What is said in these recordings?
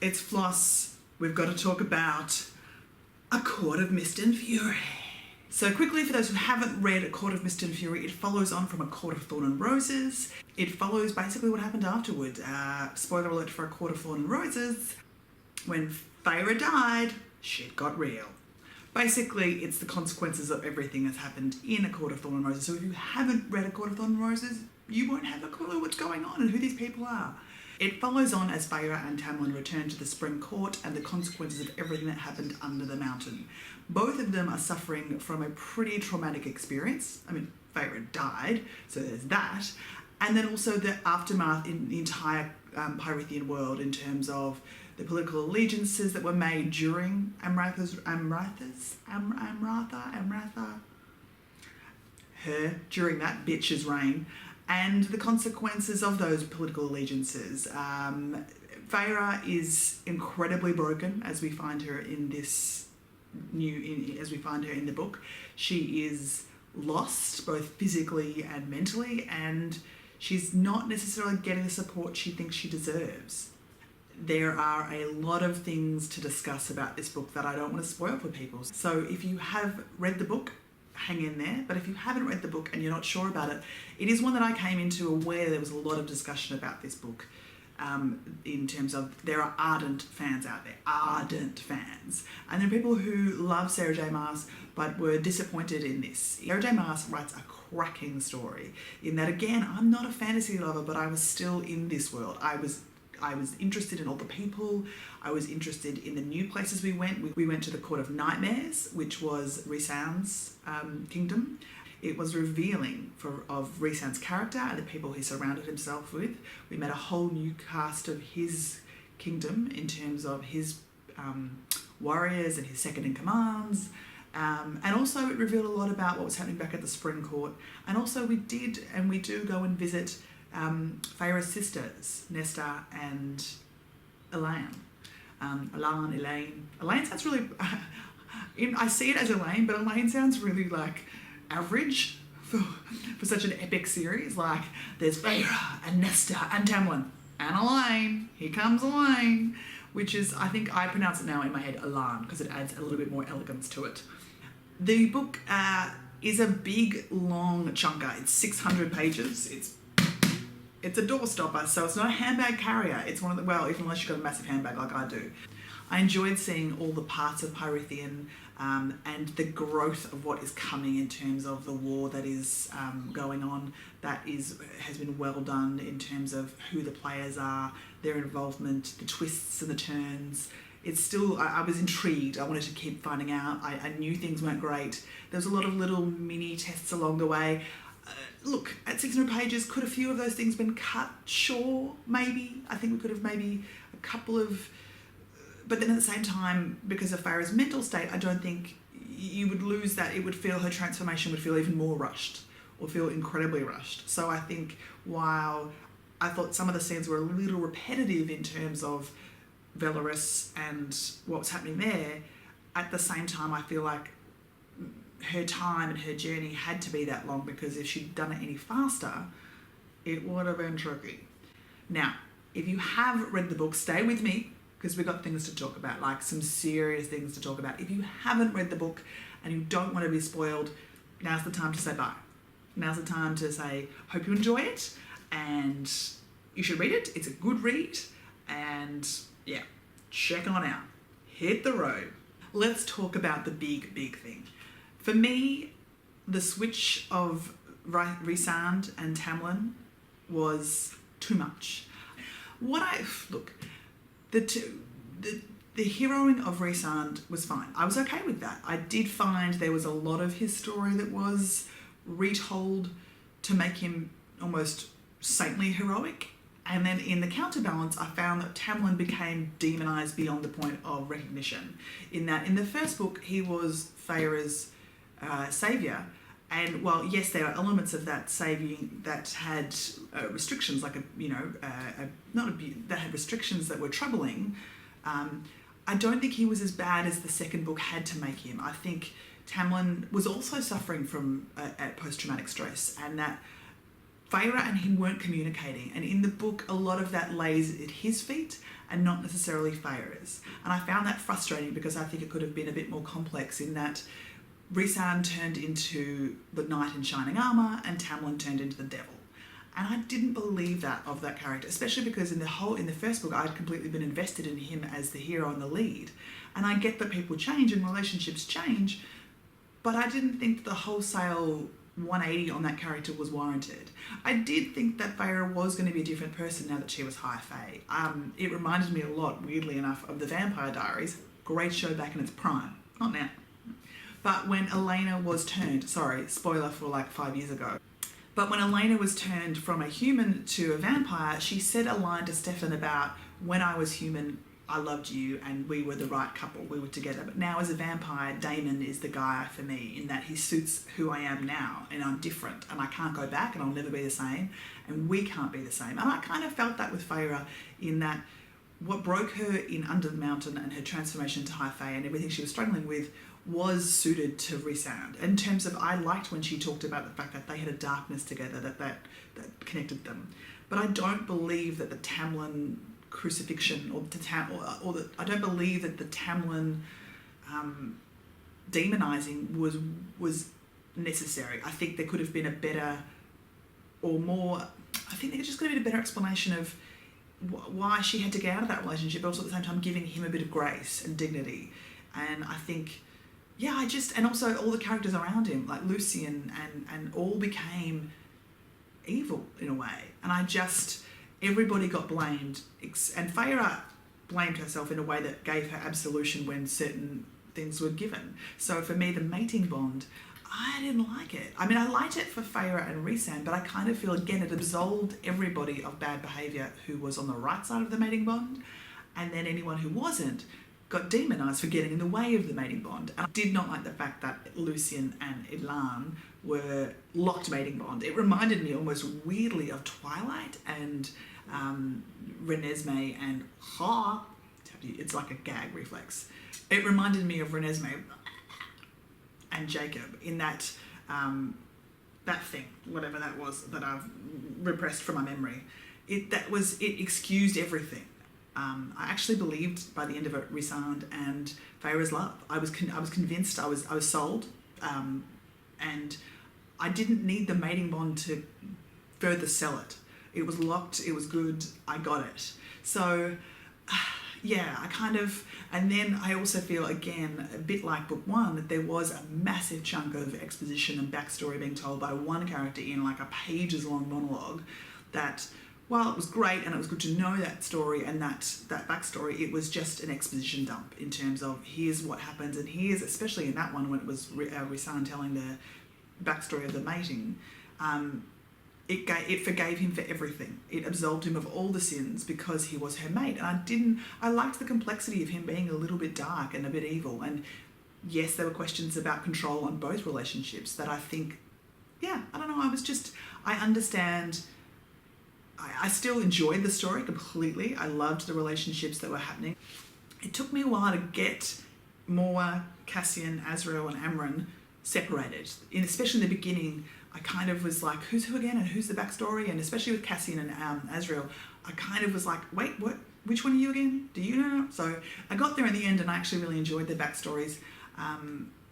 It's Floss. We've got to talk about A Court of Mist and Fury. So quickly, for those who haven't read A Court of Mist and Fury, it follows on from A Court of Thorn and Roses. It follows basically what happened afterward. Spoiler alert for A Court of Thorn and Roses. When Feyre died, shit got real. Basically, it's the consequences of everything that's happened in A Court of Thorn and Roses. So if you haven't read A Court of Thorn and Roses, you won't have a clue what's going on and who these people are. It follows on as Feyre and Tamlin return to the Spring Court and the consequences of everything that happened under the mountain. Both of them are suffering from a pretty traumatic experience. I mean, Feyre died, so there's that. And then also the aftermath in the entire Pyrithian world in terms of the political allegiances that were made during during that bitch's reign, and the consequences of those political allegiances. Feyre is incredibly broken as we find her in this as we find her in the book. She is lost both physically and mentally, and she's not necessarily getting the support she thinks she deserves. There are a lot of things to discuss about this book that I don't want to spoil for people. So if you have read the book, hang in there. But if you haven't read the book and you're not sure about it, it is one that I came into aware there was a lot of discussion about this book, in terms of there are ardent fans out there, ardent fans. And there are people who love Sarah J Maas but were disappointed in this. Sarah J Maas writes a cracking story in that, again, I'm not a fantasy lover, but I was still in this world. I was interested in all the people. I was interested in the new places we went. We went to the Court of Nightmares, which was Rhysand's kingdom. It was revealing of Rhysand's character and the people he surrounded himself with. We met a whole new cast of his kingdom in terms of his warriors and his second-in-commands. And also it revealed a lot about what was happening back at the Spring Court. And also we do go and visit Feyre's sisters, Nesta and Elaine. Elaine sounds really... I see it as Elaine, but Elaine sounds really like average for such an epic series. Like, there's Feyre and Nesta and Tamlin and Elaine. Here comes Elaine, which is, I think I pronounce it now in my head, Elan, because it adds a little bit more elegance to it. The book is a big, long chunker. It's 600 pages. It's a doorstopper, so it's not a handbag carrier. It's one of the, well, unless you've got a massive handbag like I do. I enjoyed seeing all the parts of Pyrithian and the growth of what is coming in terms of the war that is going on. That has been well done in terms of who the players are, their involvement, the twists and the turns. It's still, I was intrigued. I wanted to keep finding out. I knew things weren't great. There was a lot of little mini tests along the way. Look, at 600 pages, could a few of those things been cut? Sure, maybe. I think we could have maybe a couple of... But then at the same time, because of Feyre's mental state, I don't think you would lose that. It would feel, her transformation would feel even more rushed or feel incredibly rushed. So I think while I thought some of the scenes were a little repetitive in terms of Velaris and what was happening there, at the same time, I feel like her time and her journey had to be that long, because if she'd done it any faster, it would have been tricky. Now, if you have read the book, stay with me, because we've got things to talk about, like some serious things to talk about. If you haven't read the book and you don't want to be spoiled, now's the time to say bye. Now's the time to say, hope you enjoy it, and you should read it. It's a good read, and yeah, check on out. Hit the road. Let's talk about the big thing. For me, the switch of Rhysand and Tamlin was too much. The heroing of Rhysand was fine. I was okay with that. I did find there was a lot of his story that was retold to make him almost saintly heroic. And then in the counterbalance, I found that Tamlin became demonized beyond the point of recognition. In that, in the first book, he was Feyre's saviour, and while yes, there are elements of that saving that had restrictions, like that had restrictions that were troubling. I don't think he was as bad as the second book had to make him. I think Tamlin was also suffering from post-traumatic stress, and that Feyre and him weren't communicating, and in the book, a lot of that lays at his feet and not necessarily Feyre's. And I found that frustrating because I think it could have been a bit more complex in that Rhysand turned into the knight in shining armour and Tamlin turned into the devil. And I didn't believe that of that character, especially because in the first book, I'd completely been invested in him as the hero and the lead. And I get that people change and relationships change, but I didn't think that the wholesale 180 on that character was warranted. I did think that Feyre was going to be a different person now that she was High Fae. It reminded me a lot, weirdly enough, of the Vampire Diaries. Great show back in its prime. Not now. But when Elena was turned, sorry, spoiler for like 5 years ago, but when Elena was turned from a human to a vampire, she said a line to Stefan about, when I was human, I loved you and we were the right couple, we were together. But now as a vampire, Damon is the guy for me in that he suits who I am now and I'm different and I can't go back and I'll never be the same and we can't be the same. And I kind of felt that with Feyre in that what broke her in Under the Mountain and her transformation to High Fae and everything she was struggling with was suited to Rhysand. In terms of, I liked when she talked about the fact that they had a darkness together that connected them. But I don't believe that the Tamlin crucifixion I don't believe that the Tamlin demonizing was necessary. I think there could have been a better or more, I think there just could have been a better explanation of why she had to get out of that relationship, but also at the same time giving him a bit of grace and dignity. And I think, yeah, and also all the characters around him, like Lucian and all became evil in a way. And everybody got blamed, and Feyre blamed herself in a way that gave her absolution when certain things were given. So for me, the mating bond, I didn't like it. I mean, I liked it for Feyre and Rhysand, but I kind of feel, again, it absolved everybody of bad behaviour who was on the right side of the mating bond, and then anyone who wasn't got demonised for getting in the way of the mating bond. And I did not like the fact that Lucian and Elan were locked mating bond. It reminded me almost weirdly of Twilight and Renesmee and it's like a gag reflex. It reminded me of Renesmee and Jacob in that thing, whatever that was that I've repressed from my memory. It excused everything. I actually believed by the end of it Rhysand and Feyre's love. I was convinced. I was sold, and I didn't need the mating bond to further sell it. It was locked. It was good. I got it. So, yeah, and then I also feel, again, a bit like book one, that there was a massive chunk of exposition and backstory being told by one character in like a pages long monologue that, while it was great and it was good to know that story and that backstory, it was just an exposition dump in terms of here's what happens, and here's, especially in that one when it was Rhysand telling the backstory of the mating, it forgave him for everything. It absolved him of all the sins because he was her mate. And I liked the complexity of him being a little bit dark and a bit evil. And yes, there were questions about control on both relationships that I think, yeah, I don't know, I understand. I still enjoyed the story completely. I loved the relationships that were happening. It took me a while to get more Cassian, Azriel and Amren separated. Especially in the beginning, I kind of was like, who's who again and who's the backstory? And especially with Cassian and Azriel, I kind of was like, wait, what? Which one are you again? Do you know? So I got there in the end and I actually really enjoyed their backstories.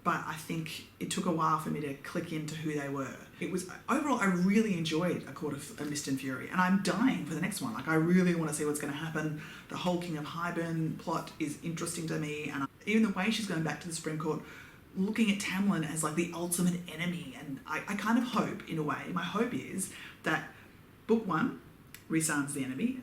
But I think it took a while for me to click into who they were. Overall, I really enjoyed A Court of Mist and Fury, and I'm dying for the next one. Like, I really want to see what's going to happen. The whole King of Hybern plot is interesting to me, and even the way she's going back to the Supreme Court, looking at Tamlin as like the ultimate enemy, and I kind of hope, in a way, my hope is that book one, Rhysand's the enemy,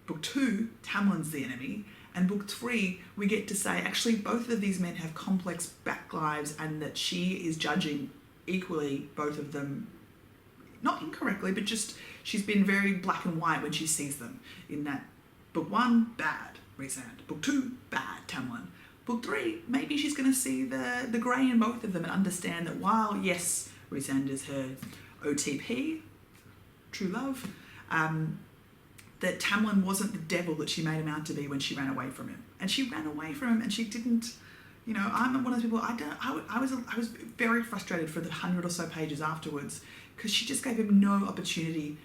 book two, Tamlin's the enemy, and book three, we get to say, actually, both of these men have complex back lives and that she is judging equally both of them, not incorrectly, but just she's been very black and white when she sees them. In that book one, bad, Rhysand. Book two, bad, Tamlin. Book three, maybe she's going to see the grey in both of them and understand that while, yes, Rhysand is her OTP, true love, that Tamlin wasn't the devil that she made him out to be when she ran away from him. And she ran away from him and she didn't You know, I'm one of those people. I was very frustrated for the 100 or so pages afterwards because she just gave him no opportunity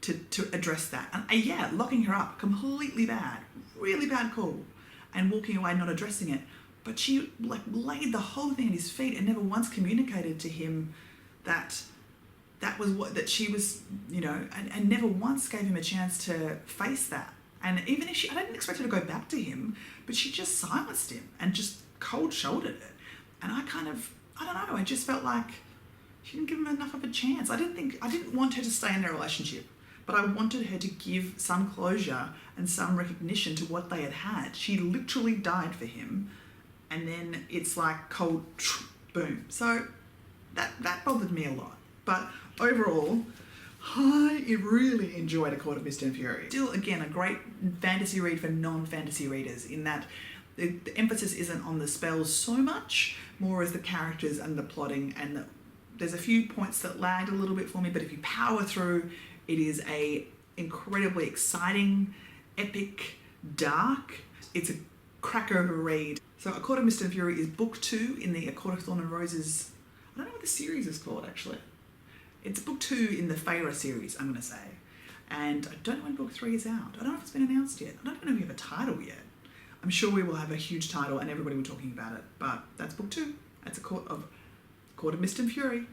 to address that. And yeah, locking her up, completely bad, really bad call, and walking away not addressing it. But she like laid the whole thing at his feet and never once communicated to him that was that she was, you know, and never once gave him a chance to face that. And even if I didn't expect her to go back to him, but she just silenced him and just cold-shouldered it. And I don't know, I just felt like she didn't give him enough of a chance. I didn't want her to stay in their relationship, but I wanted her to give some closure and some recognition to what they had had. She literally died for him, and then it's like cold, boom. So that bothered me a lot. But overall, I really enjoyed A Court of Mist and Fury. Still, again, a great fantasy read for non-fantasy readers in that the emphasis isn't on the spells so much, more as the characters and the plotting, and there's a few points that lagged a little bit for me, but if you power through, it is a incredibly exciting, epic, dark. It's a cracker of a read. So A Court of Mist and Fury is book 2 in the A Court of Thorn and Roses. I don't know what the series is called, actually. It's book 2 in the Feyre series, I'm going to say. And I don't know when book 3 is out. I don't know if it's been announced yet. I don't even know if we have a title yet. I'm sure we will have a huge title and everybody will be talking about it. But that's book 2. That's A Court of Mist and Fury.